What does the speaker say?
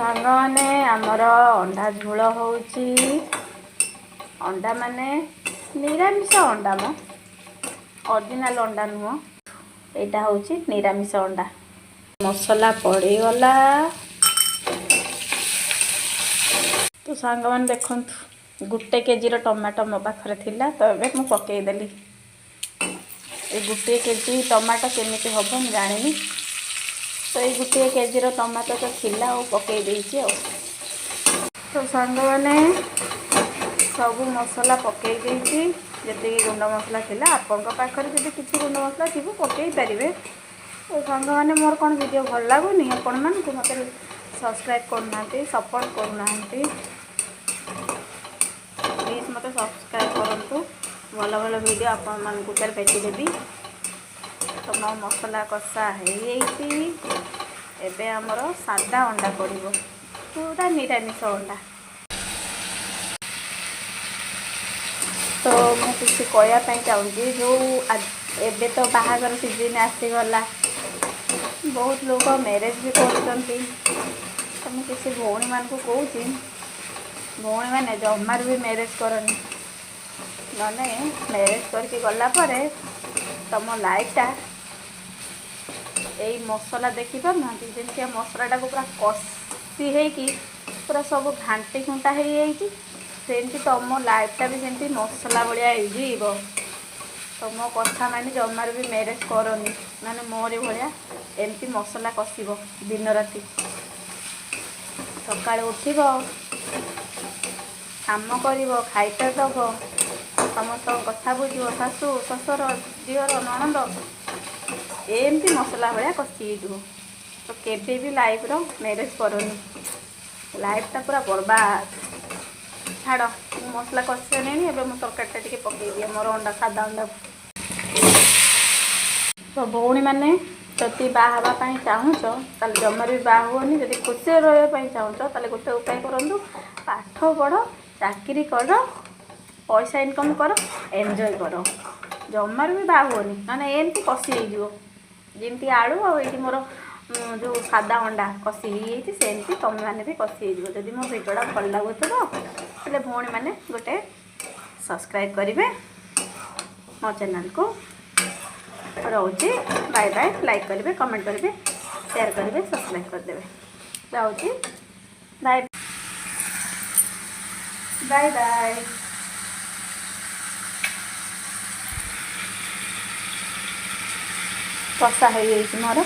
ସାଙ୍ଗମାନେ ଆମର ଅଣ୍ଡା ଝୋଳ ହେଉଛି। ଅଣ୍ଡା ମାନେ ନିରାମିଷ ଅଣ୍ଡା ମ ଅରିଜିନାଲ ଅଣ୍ଡା ନୁହଁ, ଏଇଟା ହେଉଛି ନିରାମିଷ ଅଣ୍ଡା। ମସଲା ପଡ଼ିଗଲା। ତ ସାଙ୍ଗମାନେ ଦେଖନ୍ତୁ, 1 କେଜିର ଟମାଟୋ ମୋ ପାଖରେ ଥିଲା, ତ ଏବେ ମୁଁ ପକେଇଦେଲି। ଏ 1 କେଜି ଟମାଟୋ କେମିତି ହେବ ମୁଁ ଜାଣିନି, ତ ଏଇ 1 କେଜିର ଟମାଟୋ ତ ଥିଲା ଆଉ ପକେଇ ଦେଇଛି ଆଉ। ତ ସାଙ୍ଗମାନେ ସବୁ ମସଲା ପକେଇ ଦେଇଛି, ଯେତିକି ଗୁଣ୍ଡ ମସଲା ଥିଲା। ଆପଣଙ୍କ ପାଖରେ ଯଦି କିଛି ଗୁଣ୍ଡ ମସଲା ଥିବ ପକେଇ ପାରିବେ। ତ ସାଙ୍ଗମାନେ ମୋର କ'ଣ ଭିଡ଼ିଓ ଭଲ ଲାଗୁନି ଆପଣମାନଙ୍କୁ? ମୋତେ ସବସ୍କ୍ରାଇବ୍ କରୁନାହାନ୍ତି, ସପୋର୍ଟ କରୁନାହାନ୍ତି, ପ୍ଲିଜ୍ ମୋତେ ସବସ୍କ୍ରାଇବ୍ କରନ୍ତୁ। ଭଲ ଭଲ ଭିଡ଼ିଓ ଆପଣମାନଙ୍କୁ ପେଟିଦେବି। ତ ମୋ ମସଲା କଷା ହେଇଯାଇଛି। ଏବେ ଆମର ସାଧା ଅଣ୍ଡା ପଡ଼ିବ, ପୁରା ନିରାମିଷ ଅଣ୍ଡା। ତ ମୁଁ କିଛି କହିବା ପାଇଁ ଚାହୁଁଛି, ଏବେ ତ ବାହାଘର ସିଜିନ୍ ଆସିଗଲା, ବହୁତ ଲୋକ ମ୍ୟାରେଜ୍ ବି କରୁଛନ୍ତି। ତ ମୁଁ କିଛି ଭଉଣୀମାନଙ୍କୁ କହୁଛି, ଭଉଣୀମାନେ ଜମାରୁ ବି ମ୍ୟାରେଜ୍ କରନି। ମାନେ ମ୍ୟାରେଜ୍ କରିକି ଗଲା ପରେ ତମ ଲାଇଫ୍ଟା ଏଇ ମସଲା ଦେଖିପାରୁନାହାନ୍ତି, ଯେମିତିଆ ମସଲାଟାକୁ ପୁରା କଷି ହେଇକି ପୁରା ସବୁ ଘାଣ୍ଟି ଘୁଣ୍ଟା ହେଇଯାଇଛି, ସେମିତି ତମ ଲାଇଫ୍ଟା ବି ସେମିତି ମସଲା ଭଳିଆ ହେଇଯିବ। ତମ କଥା ମାନି ଜମାରୁ ବି ମ୍ୟାରେଜ୍ କରନି, ମାନେ ମୋରି ଭଳିଆ ଏମିତି ମସଲା କଷିବ ଦିନ ରାତି। ସକାଳୁ ଉଠିବ, କାମ କରିବ, ଖାଇତେ ଦେବ, ସମସ୍ତଙ୍କ କଥା ବୁଝିବ, ଶାଶୁ ଶ୍ୱଶୁର ଦିଅର ନଣନ୍ଦ, ଏମିତି ମସଲା ଭଳିଆ କଷି ହେଇଯିବ। ତ କେବେ ବି ଲାଇଫ୍ର ମ୍ୟାରେଜ୍ କରନି, ଲାଇଫ୍ଟା ପୁରା ବର୍ବାଦ। ଛାଡ଼, ମୁଁ ମସଲା କଷି ସାରିଲିଣି। ଏବେ ମୁଁ ତରକାରୀଟା ଟିକେ ପକାଇଦିଏ ମୋର ସାଧା ଅଣ୍ଡାକୁ। ତ ଭଉଣୀମାନେ ଯଦି ବାହା ହେବା ପାଇଁ ଚାହୁଁଛ, ତାହେଲେ ଜମାରୁ ବି ବାହା ହୁଅନି। ଯଦି ଖୁସିରେ ରହିବା ପାଇଁ ଚାହୁଁଛ, ତାହେଲେ ଗୋଟେ ଉପାୟ କରନ୍ତୁ, ପାଠ ପଢ଼, ଚାକିରି କର, ପଇସା ଇନକମ୍ କର, ଏନ୍ଜୟ କର। ଜମାରୁ ବି ବାହା ହୁଅନି, ମାନେ ଏମିତି କଷି ହେଇଯିବ ଯେମିତି ଆଳୁ ଆଉ ଏଇଠି ମୋର ଯେଉଁ ସାଧା ଅଣ୍ଡା କଷି ହେଇଯାଇଛି, ସେମିତି ତୁମେମାନେ ବି କଷି ହେଇଯିବ। ଯଦି ମୋ ଭିଡ଼ିଓଟା ଭଲ ଲାଗୁଥିବ, ତାହେଲେ ଭଉଣୀମାନେ ଗୋଟେ ସବସ୍କ୍ରାଇବ୍ କରିବେ ମୋ ଚ୍ୟାନେଲ୍କୁ। ରହୁଛି, ବାଏ ବାଏ। ଲାଇକ୍ କରିବେ, କମେଣ୍ଟ କରିବେ, ସେୟାର କରିବେ, ସବସ୍କ୍ରାଇବ୍ କରିଦେବେ। ରହୁଛି, ବାଏ ବାଏ ବାଏ। କଷା ହେଇଯାଇଛି ମୋର।